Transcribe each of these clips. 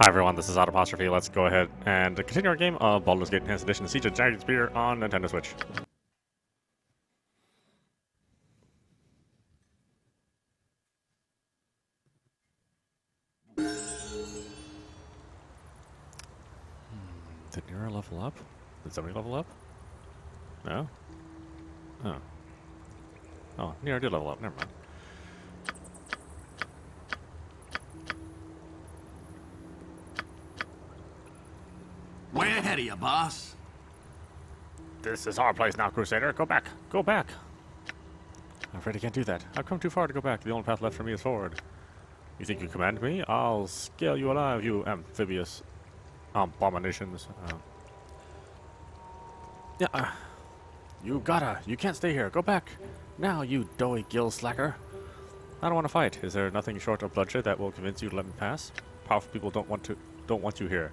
Hi everyone, this is audap. Let's go ahead and continue our game of Baldur's Gate Enhanced Edition Siege of Dragonspear on Nintendo Switch. Did Nira level up? Did somebody level up? No? Oh. Oh, Nira did level up, never mind. Way ahead of you, boss. This is our place now, Crusader. Go back. Go back. I'm afraid I can't do that. I've come too far to go back. The only path left for me is forward. You think you command me? I'll scale you alive, you amphibious abominations. You can't stay here. Go back. Now, you doughy gill slacker. I don't want to fight. Is there nothing short of bloodshed that will convince you to let me pass? Powerful people don't want you here.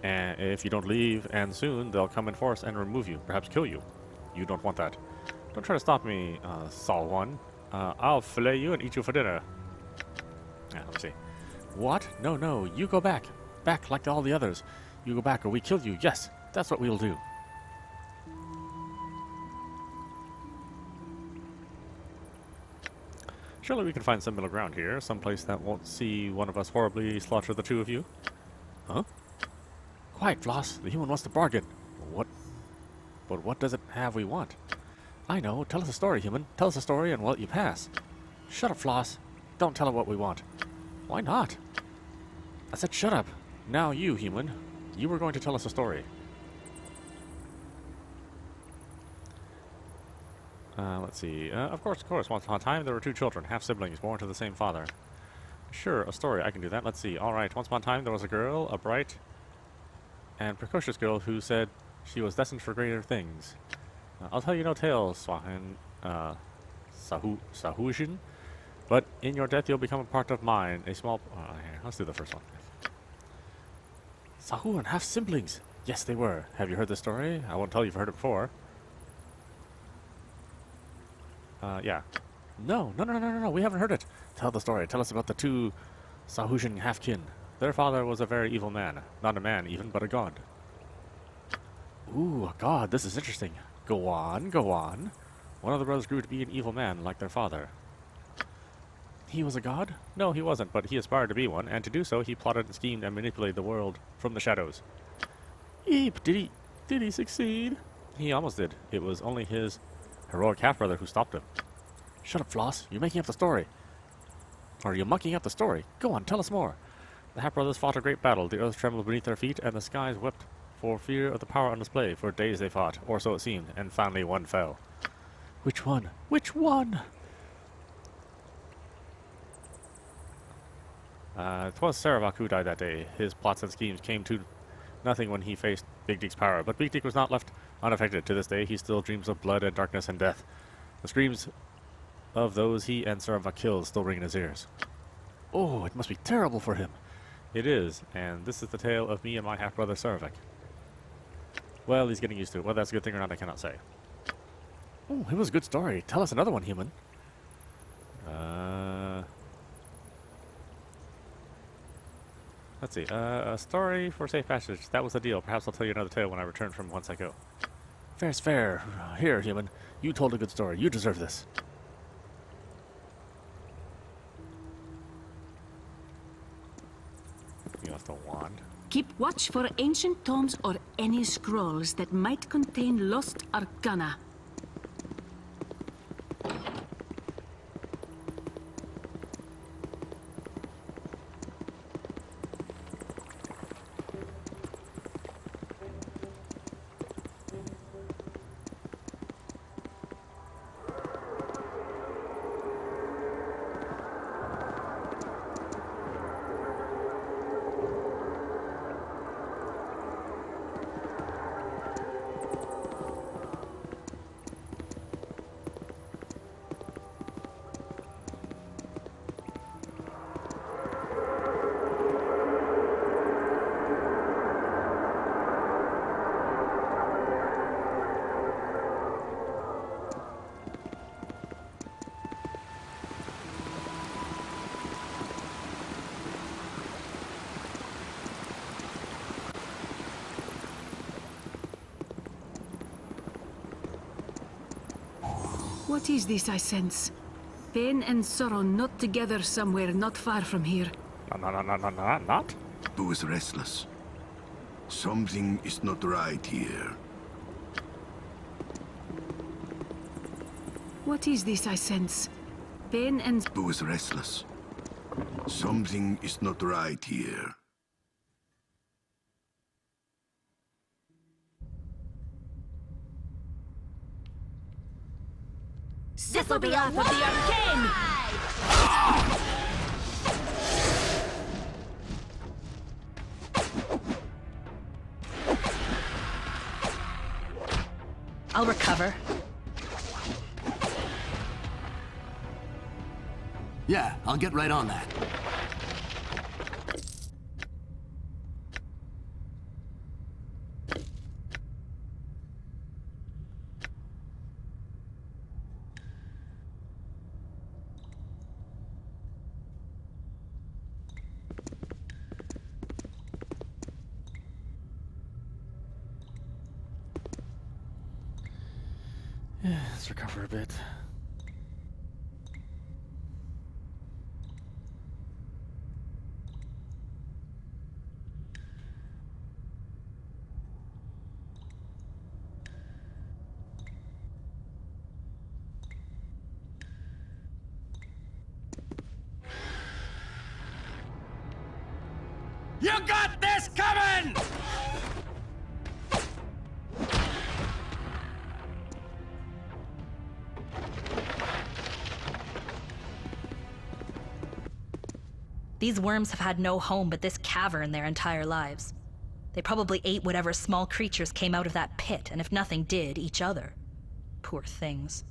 And if you don't leave, and soon, they'll come in force and remove you, perhaps kill you. You don't want that. Don't try to stop me, Saul One. I'll fillet you and eat you for dinner. Yeah, let me see. What? No, you go back. Back like all the others. You go back or we kill you. Yes, that's what we'll do. Surely we can find some middle ground here, someplace that won't see one of us horribly slaughter the two of you. Huh? Quiet, Floss. The human wants to bargain. What? But what does it have we want? I know. Tell us a story, human. Tell us a story and we'll let you pass. Shut up, Floss. Don't tell her what we want. Why not? I said shut up. Now you, human. You were going to tell us a story. Let's see. Of course. Once upon a time, there were two children, half-siblings, born to the same father. Sure, a story. I can do that. Let's see. All right. Once upon a time, there was a girl, a bright and precocious girl who said she was destined for greater things. I'll tell you no tales, Swahin, Sahushin, but in your death you'll become a part of mine. A small... here, let's do the first one. Sahun, half-siblings! Yes, they were. Have you heard the story? I won't tell you if you've heard it before. Yeah. No, we haven't heard it. Tell the story. Tell us about the two Sahushin half-kin. Their father was a very evil man. Not a man, even, but a god. Ooh, a god. This is interesting. Go on. One of the brothers grew to be an evil man, like their father. He was a god? No, he wasn't, but he aspired to be one, and to do so, he plotted and schemed and manipulated the world from the shadows. Eep! Did he succeed? He almost did. It was only his heroic half-brother who stopped him. Shut up, Floss. You're making up the story. Or you're mucking up the story. Go on, tell us more. The half-brothers fought a great battle. The earth trembled beneath their feet, and the skies wept for fear of the power on display. For days they fought, or so it seemed, and finally one fell. Which one? Which one? 'Twas Saravak who died that day. His plots and schemes came to nothing when he faced Big Deek's power, but Big Deek was not left unaffected. To this day, he still dreams of blood and darkness and death. The screams of those he and Saravak killed still ring in his ears. Oh, it must be terrible for him. It is, and this is the tale of me and my half-brother Saravak. Well, he's getting used to it. Whether that's a good thing or not, I cannot say. Oh, it was a good story. Tell us another one, human. Let's see. A story for safe passage. That was the deal. Perhaps I'll tell you another tale when I return from whence I go. Fair's fair. Here, human. You told a good story. You deserve this. You lost a wand. Keep watch for ancient tomes or any scrolls that might contain lost arcana. What is this I sense? Pain and sorrow not together somewhere not far from here. Not? Who is restless? Something is not right here. What is this I sense? Pain and... Who is restless? Something is not right here. This'll be off of the arcane! I'll recover. Yeah, I'll get right on that. Yeah, let's recover a bit. You got this coming! These worms have had no home but this cavern their entire lives. They probably ate whatever small creatures came out of that pit, and if nothing did, each other. Poor things.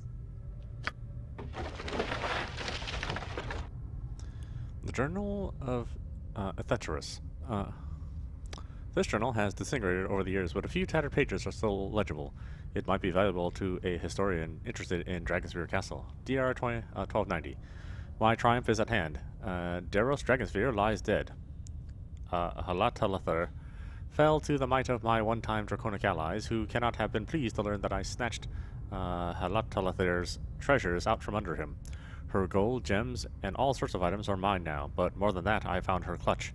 The Journal of Etheterus. This journal has disintegrated over the years, but a few tattered pages are still legible. It might be valuable to a historian interested in Dragonspear Castle. DR 1290. My triumph is at hand. Daros Dragonspear lies dead. Halatalather fell to the might of my one-time draconic allies, who cannot have been pleased to learn that I snatched Halatalather's treasures out from under him. Her gold, gems, and all sorts of items are mine now, but more than that, I found her clutch.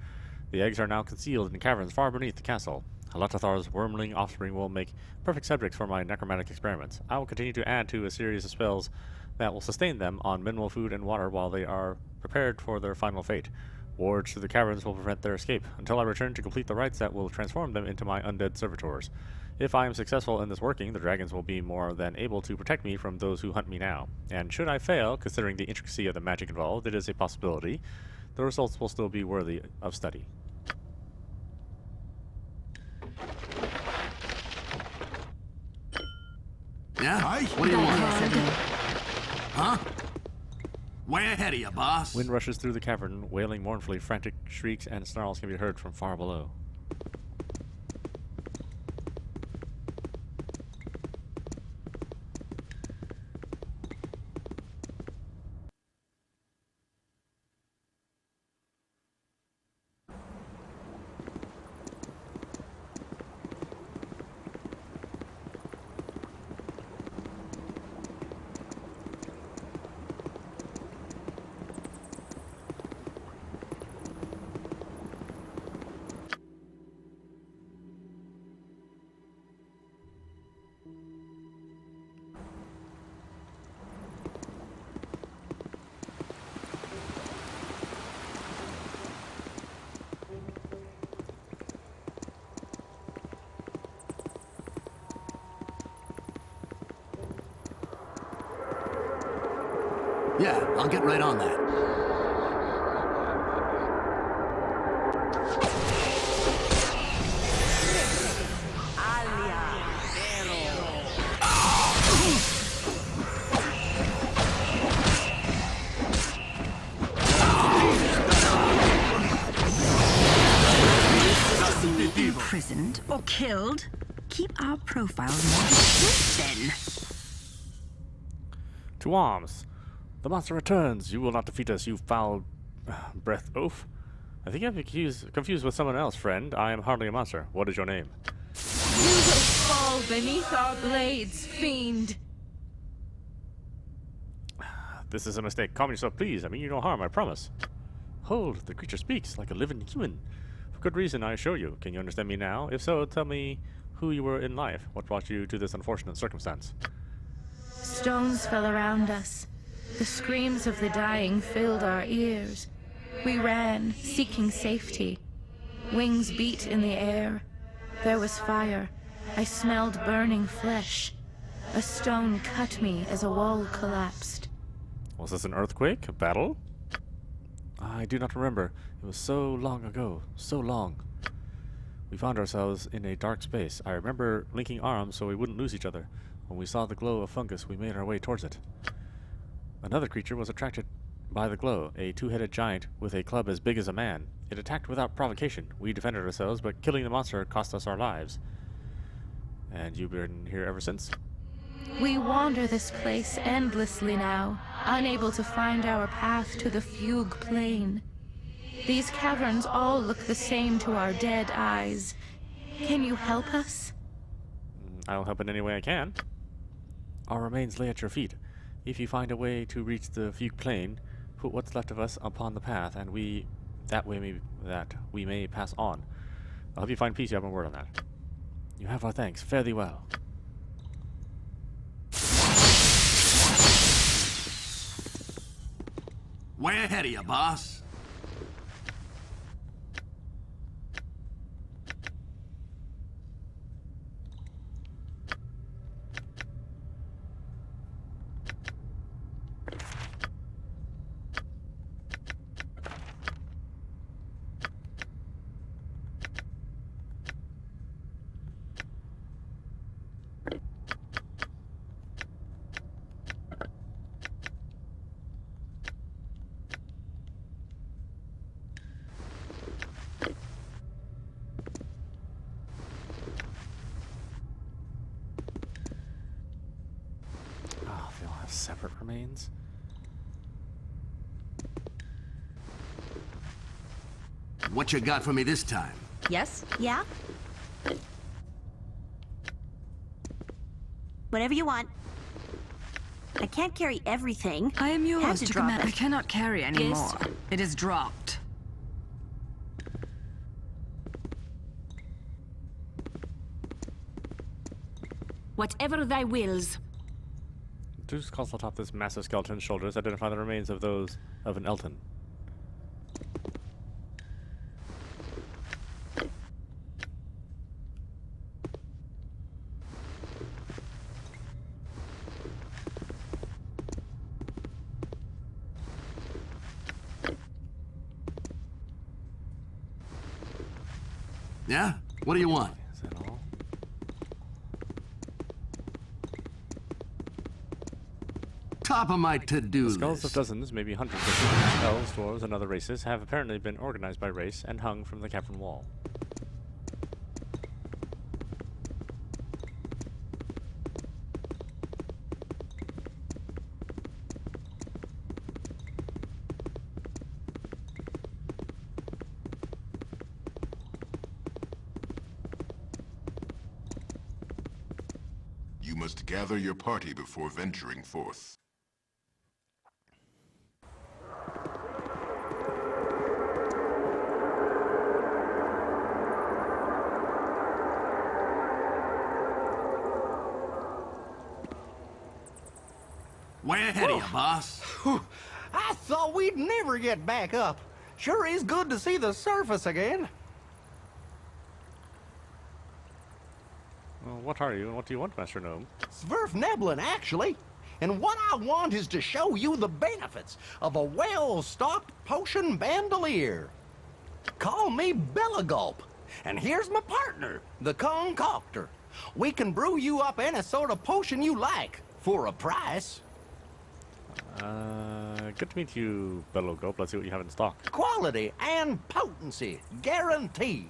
The eggs are now concealed in caverns far beneath the castle. Halatathar's wormling offspring will make perfect subjects for my necromantic experiments. I will continue to add to a series of spells that will sustain them on minimal food and water while they are prepared for their final fate. Wards through the caverns will prevent their escape, until I return to complete the rites that will transform them into my undead servitors. If I am successful in this working, the dragons will be more than able to protect me from those who hunt me now. And should I fail, considering the intricacy of the magic involved, it is a possibility. The results will still be worthy of study. Yeah? Aye. What do you want? Huh? Way ahead of you, boss. Wind rushes through the cavern, wailing mournfully. Frantic shrieks and snarls can be heard from far below. Yeah, I'll get right on that. Imprisoned or killed? Keep our profile more swift then. To arms! The monster returns! You will not defeat us, you foul breath oaf. I think I'm confused with someone else, friend. I am hardly a monster. What is your name? You will fall beneath our blades, fiend. This is a mistake. Calm yourself, please. I mean you no harm, I promise. Hold, the creature speaks like a living human. For good reason, I assure you. Can you understand me now? If so, tell me who you were in life. What brought you to this unfortunate circumstance? Stones fell around us. The screams of the dying filled our ears. We ran, seeking safety. Wings beat in the air. There was fire. I smelled burning flesh. A stone cut me as a wall collapsed. Was this an earthquake? A battle? I do not remember. It was so long ago. So long. We found ourselves in a dark space. I remember linking arms so we wouldn't lose each other. When we saw the glow of fungus, we made our way towards it. Another creature was attracted by the glow, a two-headed giant with a club as big as a man. It attacked without provocation. We defended ourselves, but killing the monster cost us our lives. And you've been here ever since? We wander this place endlessly now, unable to find our path to the Fugue Plain. These caverns all look the same to our dead eyes. Can you help us? I'll help in any way I can. Our remains lay at your feet. If you find a way to reach the Fugue Plain, put what's left of us upon the path, and we may pass on. I'll help you find peace. You have a word on that. You have our thanks. Fare thee well. Way ahead of you, boss. They all have separate remains. What you got for me this time? Yes? Yeah? Whatever you want. I can't carry everything. I am yours Had to to drop command. it. I cannot carry anymore. Yes. It is dropped. Whatever thy wills. Zeus calls atop this massive skeleton's shoulders identify the remains of those of an Elton. Yeah? What do you want? Is that all? Top of my to-do The skulls of list. dozens, maybe hundreds of humans, elves, dwarves, and other races have apparently been organized by race and hung from the cavern wall. You must gather your party before venturing forth. Way ahead of you, boss. I thought we'd never get back up. Sure is good to see the surface again. Well, what are you, and what do you want, Master Gnome? Sverfneblin, actually. And what I want is to show you the benefits of a well-stocked potion bandolier. Call me Belagulp. And here's my partner, the Concoctor. We can brew you up any sort of potion you like, for a price. Good to meet you, Belogulp. Let's see what you have in stock. Quality and potency, guaranteed.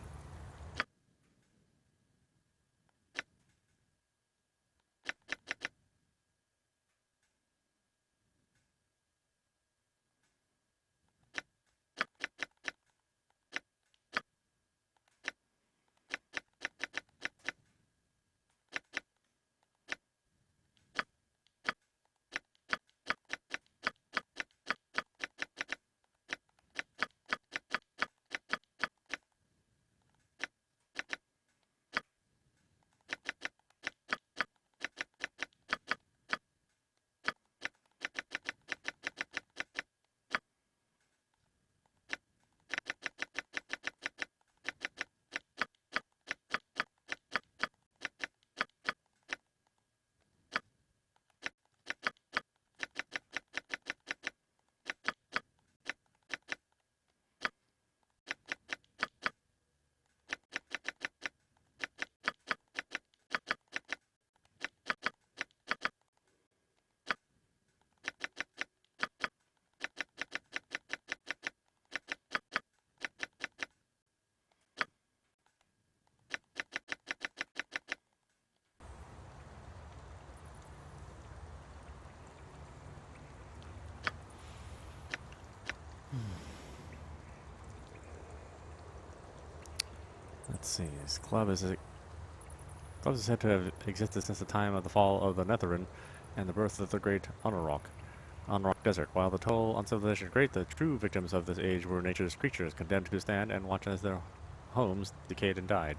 Let's see. This club is said to have existed since the time of the fall of the Netherin and the birth of the great Onrock Desert. While the toll on civilization is great, the true victims of this age were nature's creatures, condemned to stand and watch as their homes decayed and died.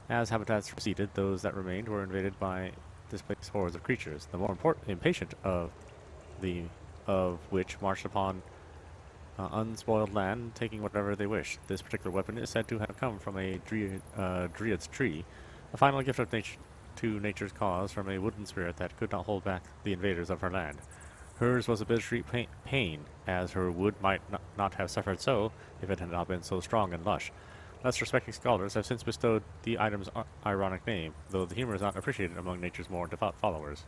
As habitats receded, those that remained were invaded by displaced hordes of creatures, the more impatient of which marched upon unspoiled land, taking whatever they wished. This particular weapon is said to have come from a Dryad's tree, a final gift of to nature's cause from a wooden spirit that could not hold back the invaders of her land. Hers was a bittersweet pain, as her wood might not have suffered so if it had not been so strong and lush. Less respecting scholars have since bestowed the item's ironic name, though the humor is not appreciated among nature's more devout followers.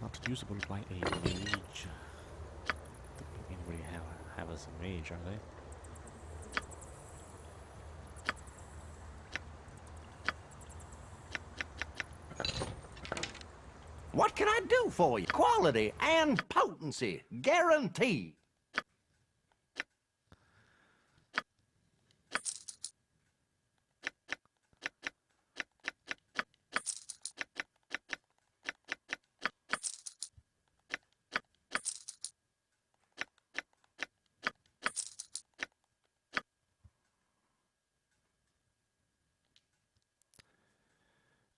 Not usable by a mage. Don't anybody have us a mage, are they? What can I do for you? Quality and potency, guaranteed.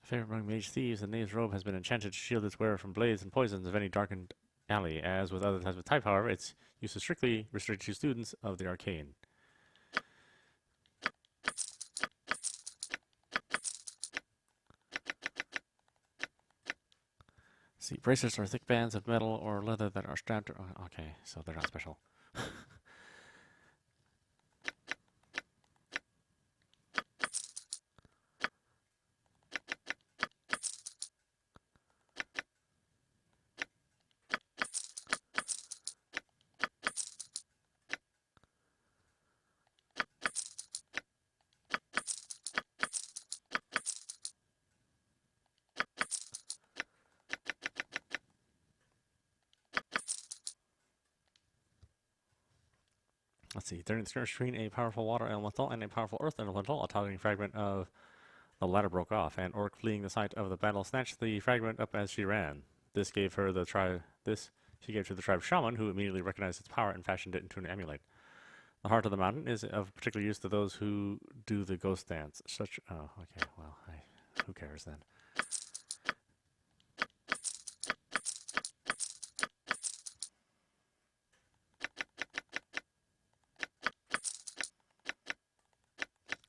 Favorite among mage thieves, the knave's robe has been enchanted to shield its wearer from blades and poisons of any darkened alley. As with other types of type, however, its use is strictly restricted to students of the arcane. See, bracelets are thick bands of metal or leather that are strapped. Okay, so they're not special. Let's see. During the skirmish between a powerful water elemental and a powerful earth elemental, a towering fragment of the latter broke off. An orc fleeing the site of the battle snatched the fragment up as she ran. This gave her the tribe. She gave to the tribe shaman, who immediately recognized its power and fashioned it into an amulet. The heart of the mountain is of particular use to those who do the ghost dance. Oh, okay. Well, who cares then?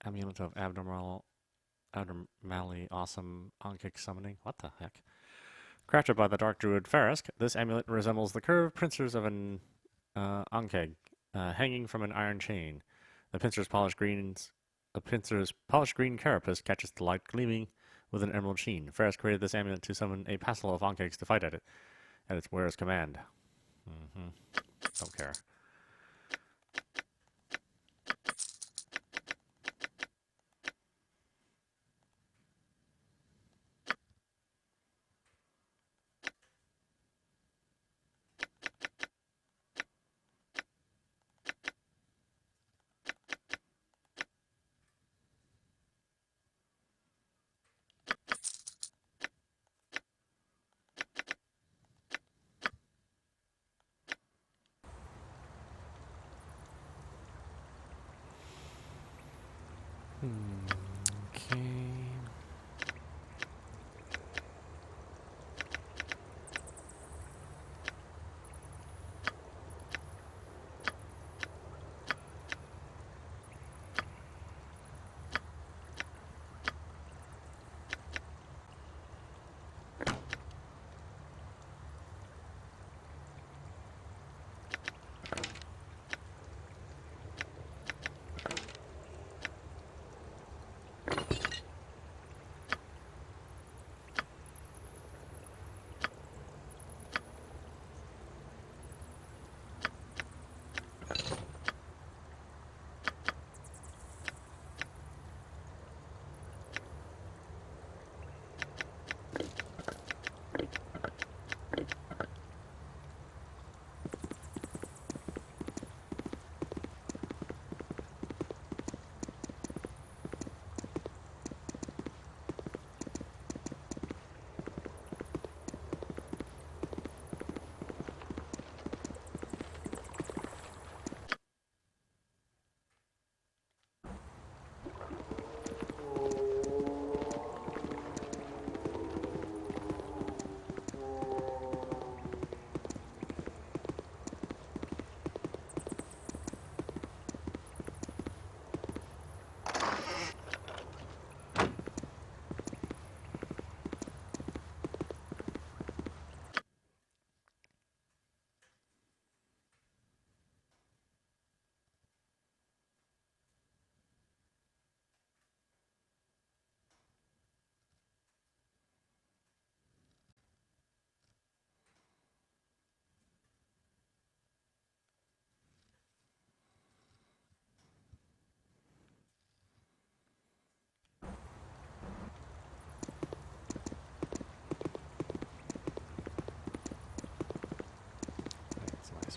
Amulet of abnormally awesome Ankh summoning. What the heck? Crafted by the dark druid Farask, this amulet resembles the curved pincers of an Ankh, hanging from an iron chain. The pincer's polished green carapace catches the light, gleaming with an emerald sheen. Farask created this amulet to summon a passel of Ankhs to fight at its wearer's command. Don't care. Okay.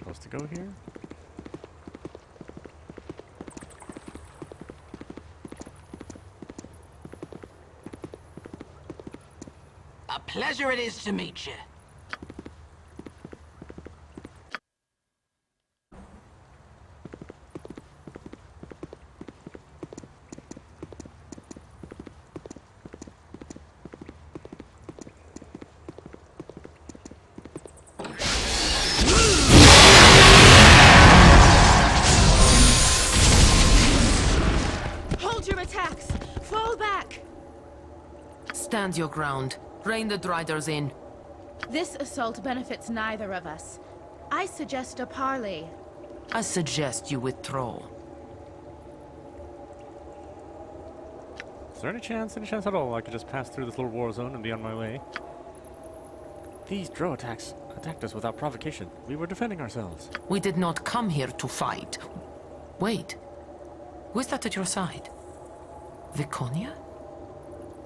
supposed to go here? A pleasure it is to meet you. Hold your attacks! Fall back! Stand your ground. Rein the Driders in. This assault benefits neither of us. I suggest a parley. I suggest you withdraw. Is there any chance at all I could just pass through this little war zone and be on my way? These Drow attacked us without provocation. We were defending ourselves. We did not come here to fight. Wait. Who is that at your side? Viconia?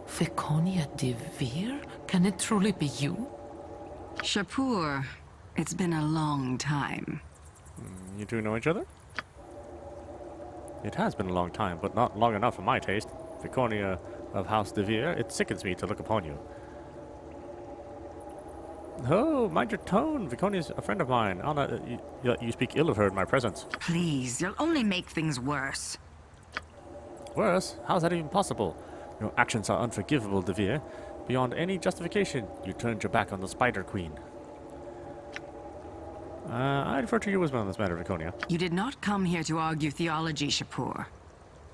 Viconia de Veer? Can it truly be you? Shapur, it's been a long time. You two know each other? It has been a long time, but not long enough for my taste. Viconia of House de Veer, it sickens me to look upon you. Oh, mind your tone. Viconia's a friend of mine. Anna, you speak ill of her in my presence. Please, you'll only make things worse. Worse? How's that even possible? Your actions are unforgivable, de Veer. Beyond any justification, you turned your back on the Spider Queen. I defer to you as well on this matter, Viconia. You did not come here to argue theology, Shapur.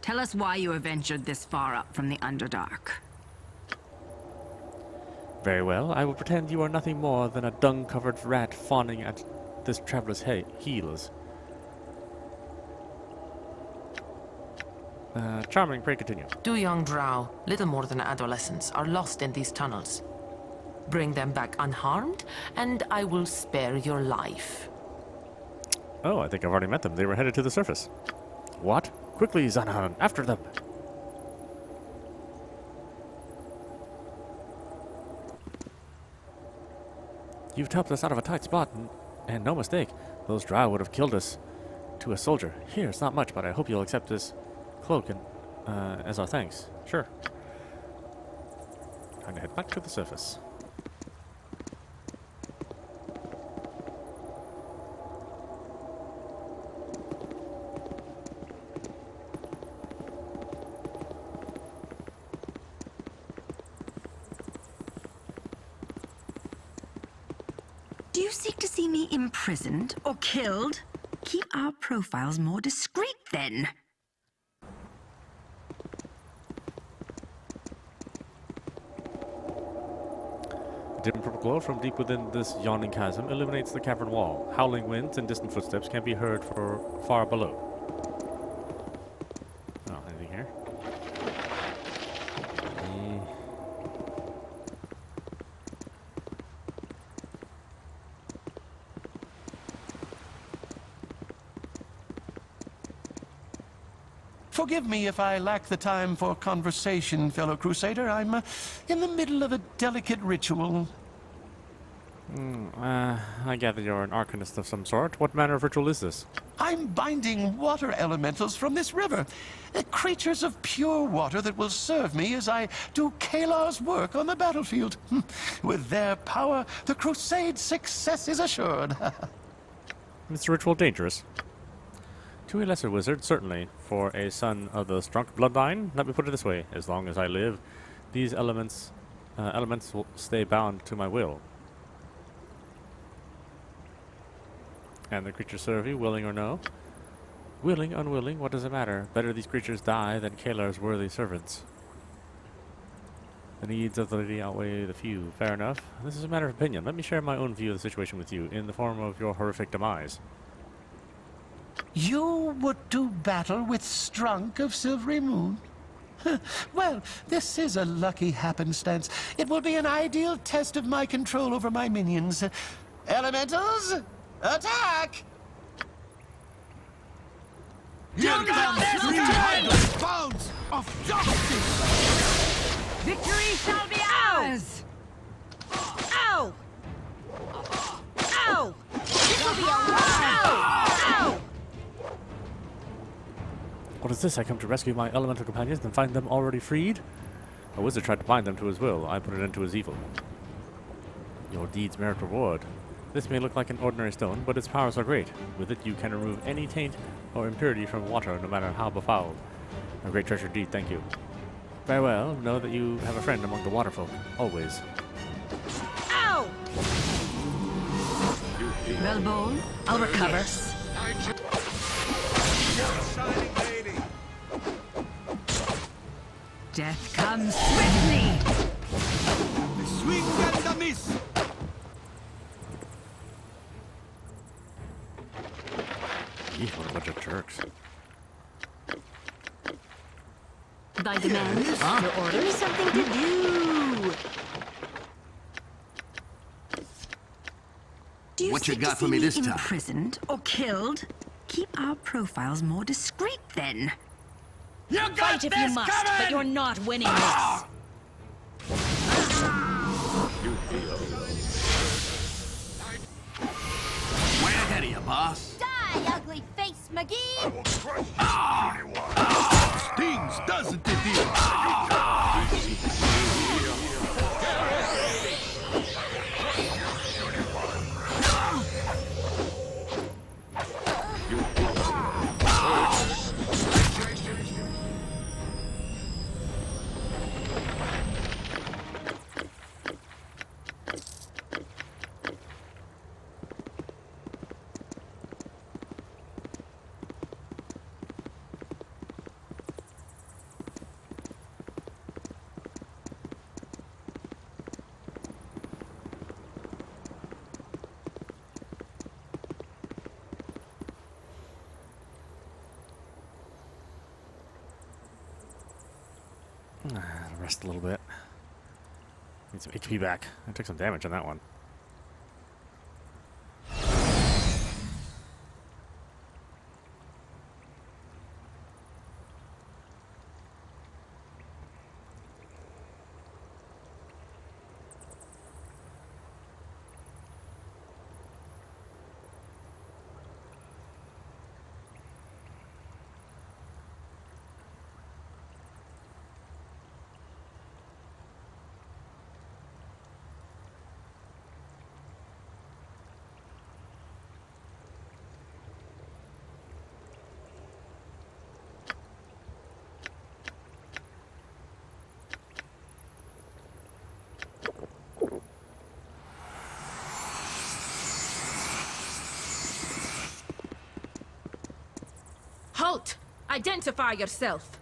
Tell us why you have ventured this far up from the Underdark. Very well, I will pretend you are nothing more than a dung-covered rat fawning at this traveler's heels. Charming, pray continue. Two young Drow, little more than adolescents, are lost in these tunnels. Bring them back unharmed, and I will spare your life. Oh, I think I've already met them. They were headed to the surface. What? Quickly, Zanhan, after them! You've helped us out of a tight spot, and no mistake. Those Drow would have killed us to a soldier. Here, it's not much, but I hope you'll accept this cloak and, as our thanks. Sure. Time to head back to the surface. Do you seek to see me imprisoned or killed? Keep our profiles more discreet, then. A dim purple glow from deep within this yawning chasm illuminates the cavern wall. Howling winds and distant footsteps can be heard far below. Oh, anything here? Forgive me if I lack the time for conversation, fellow Crusader. I'm in the middle of a delicate ritual. I gather you're an arcanist of some sort. What manner of ritual is this? I'm binding water elementals from this river. Creatures of pure water that will serve me as I do Kalar's work on the battlefield. With their power, the Crusade's success is assured. Is the ritual dangerous? To a lesser wizard, certainly. For a son of the Strunk bloodline, let me put it this way. As long as I live, these elements will stay bound to my will. And the creatures serve you, willing or no? Willing, unwilling, what does it matter? Better these creatures die than Kalar's worthy servants. The needs of the lady outweigh the few. Fair enough. This is a matter of opinion. Let me share my own view of the situation with you, in the form of your horrific demise. You would do battle with Strunk of Silvery Moon? Well, this is a lucky happenstance. It will be an ideal test of my control over my minions. Elementals, attack! Here come 300 pounds of justice! Victory shall be ours! Ow! Ow! This will be a What is this? I come to rescue my elemental companions and find them already freed? A wizard tried to bind them to his will. I put it into his evil. Your deeds merit reward. This may look like an ordinary stone, but its powers are great. With it, you can remove any taint or impurity from water, no matter how befouled. A great treasure indeed, thank you. Very well. Know that you have a friend among the waterfolk. Always. Ow! Baldur, I'll recover. Death comes swiftly. The swing and the miss. Yeesh, what a bunch of jerks. Thy demands, your orders, something to do. Do you What you seek got to for see me this time? imprisoned or killed? Keep our profiles more discreet, then. You got Fight if you must, but you're not winning this. Way ahead of you, boss. Die, ugly face, McGee! Stings, doesn't it, dear? Rest a little bit. Need some HP back. I took some damage on that one. Halt! Identify yourself!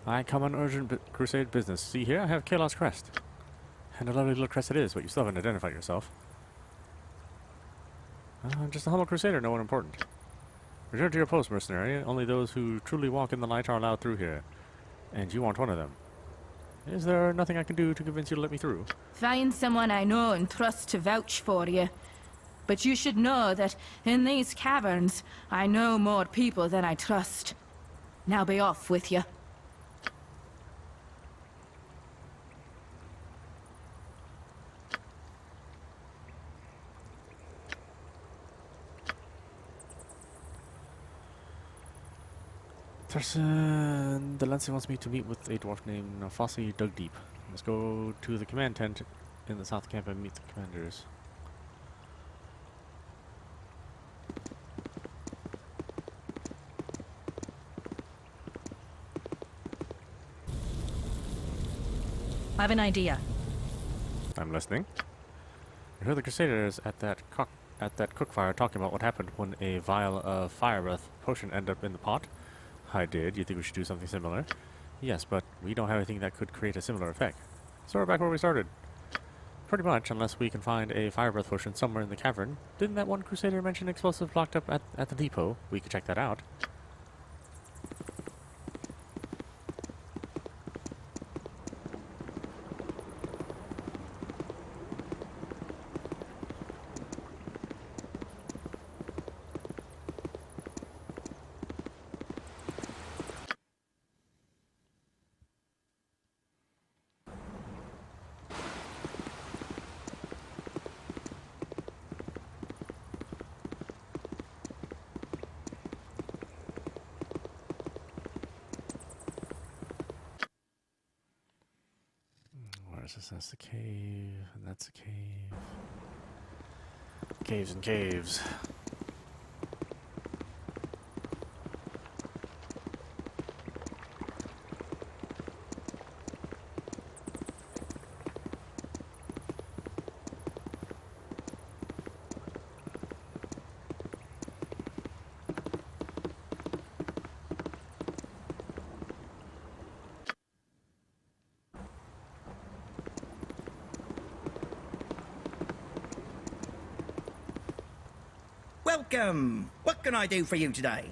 I come on urgent crusade business. See here, I have Kalos crest. And a lovely little crest it is, but you still haven't identified yourself. Just a humble crusader, no one important. Return to your post, mercenary. Only those who truly walk in the light are allowed through here. And you aren't one of them. Is there nothing I can do to convince you to let me through? Find someone I know and trust to vouch for you. But you should know that in these caverns, I know more people than I trust. Now be off with you. The Lancey wants me to meet with a dwarf named Fossey Dugdeep. Let's go to the command tent in the south camp and meet the commanders. I have an idea. I'm listening. I heard the Crusaders at that cook fire talking about what happened when a vial of fire breath potion ended up in the pot. I did. You think we should do something similar? Yes, but we don't have anything that could create a similar effect. So we're back where we started. Pretty much, unless we can find a fire breath potion somewhere in the cavern. Didn't that one Crusader mention explosives locked up at the depot? We could check that out. Where's this? That's a cave, and that's a cave. Caves and caves. Welcome! What can I do for you today?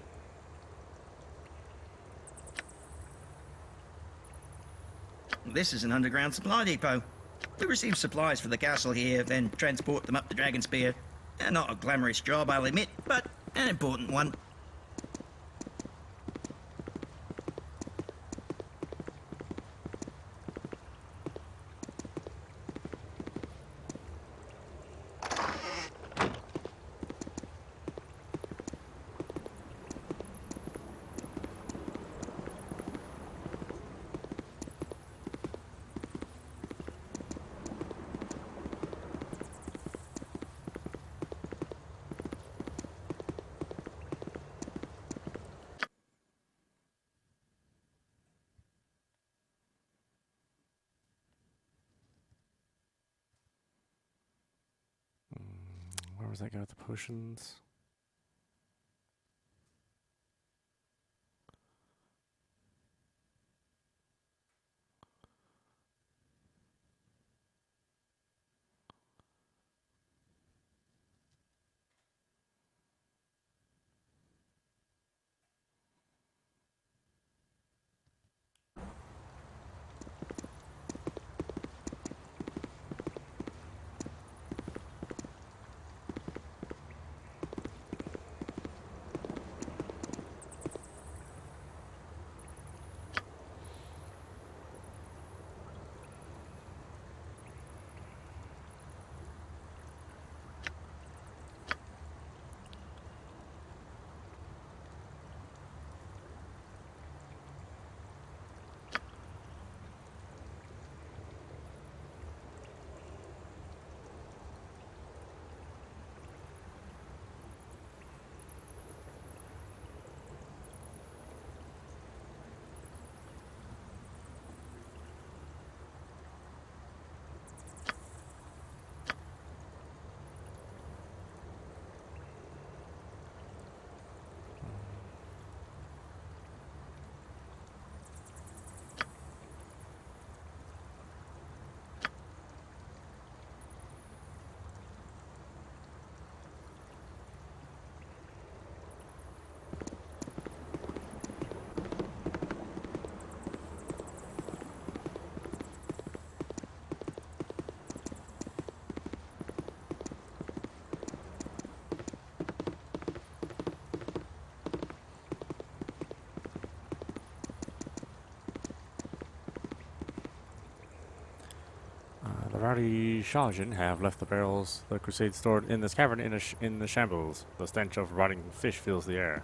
This is an underground supply depot. We receive supplies for the castle here, then transport them up to Dragonspear. Not a glamorous job, I'll admit, but an important one. Where was that guy with the potions? The rowdy Shajin have left the barrels the Crusade stored in this cavern in the shambles. The stench of rotting fish fills the air.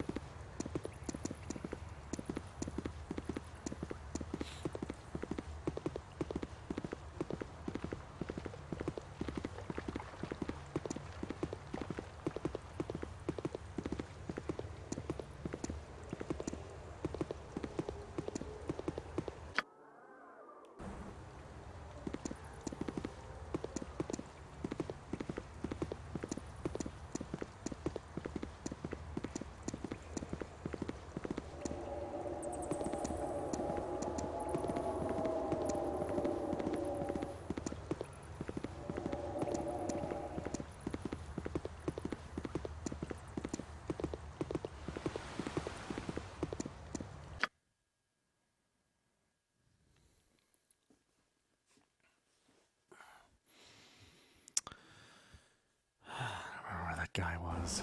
Guy was.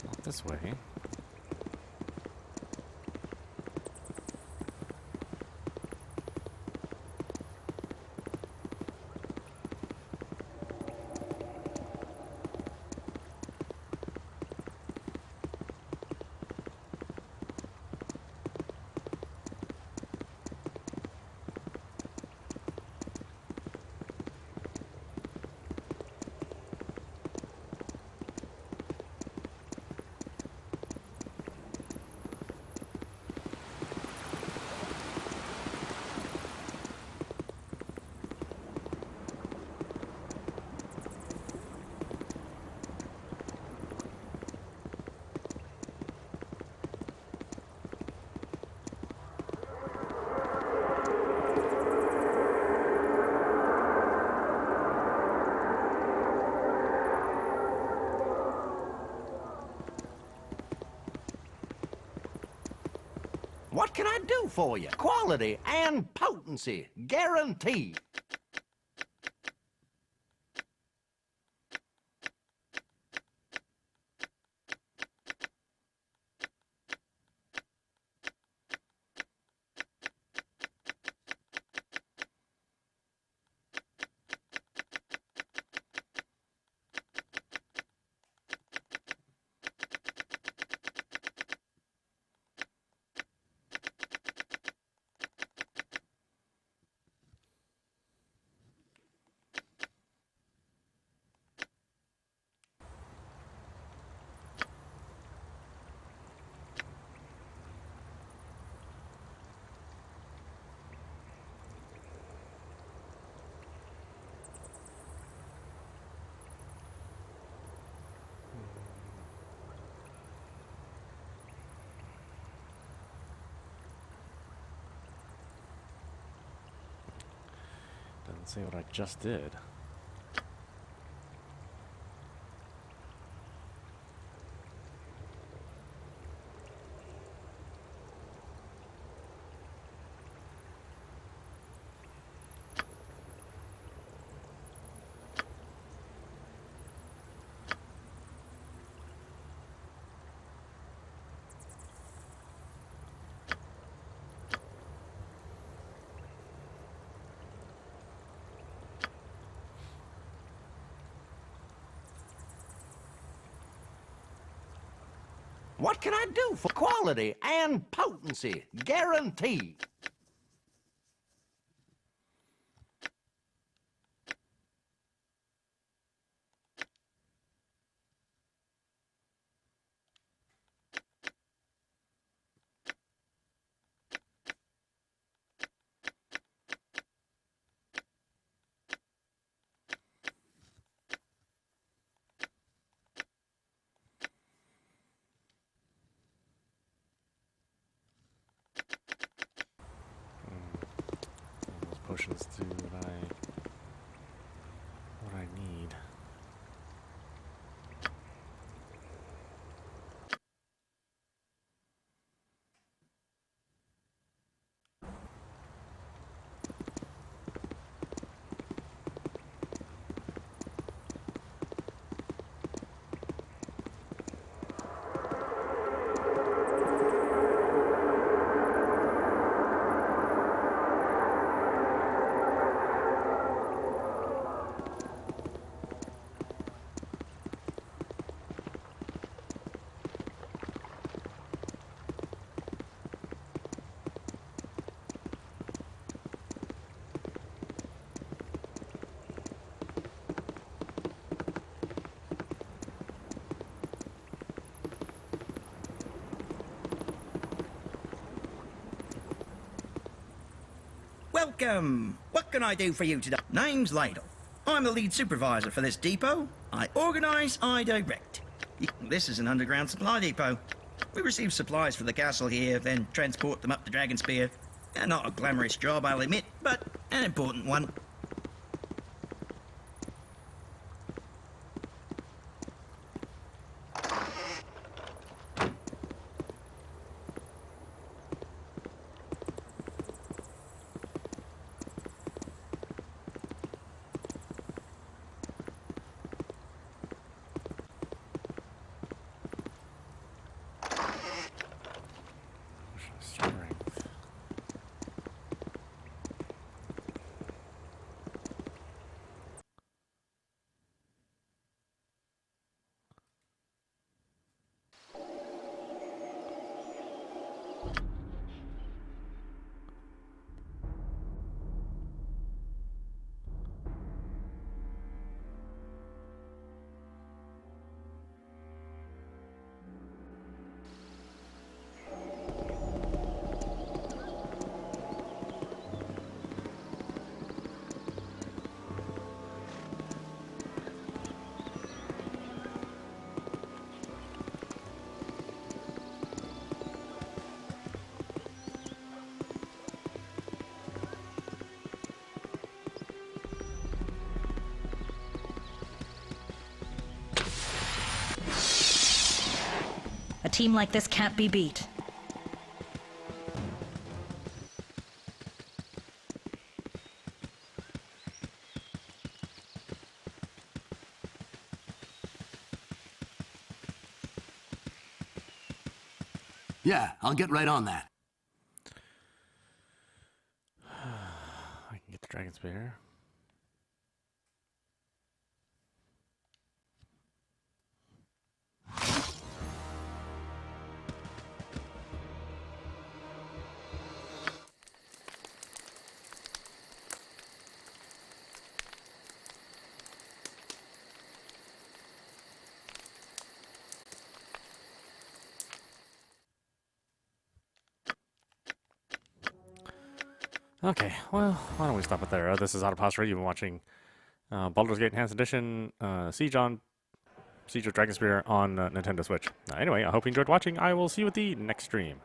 Not this way. What can I do for you? Quality and potency, guaranteed. Doesn't say what I just did. What can I do for quality and potency, guaranteed? Those potions do what I need. Welcome! What can I do for you today? Name's Ladle. I'm the lead supervisor for this depot. I organise, I direct. This is an underground supply depot. We receive supplies for the castle here, then transport them up to Dragonspear. Not a glamorous job, I'll admit, but an important one. Strength. A team like this can't be beat. Yeah, I'll get right on that. I can get the Dragonspear. Okay, well, why don't we stop it there? This is audap. You've been watching Baldur's Gate Enhanced Edition, Siege of Dragonspear on Nintendo Switch. Anyway, I hope you enjoyed watching. I will see you at the next stream.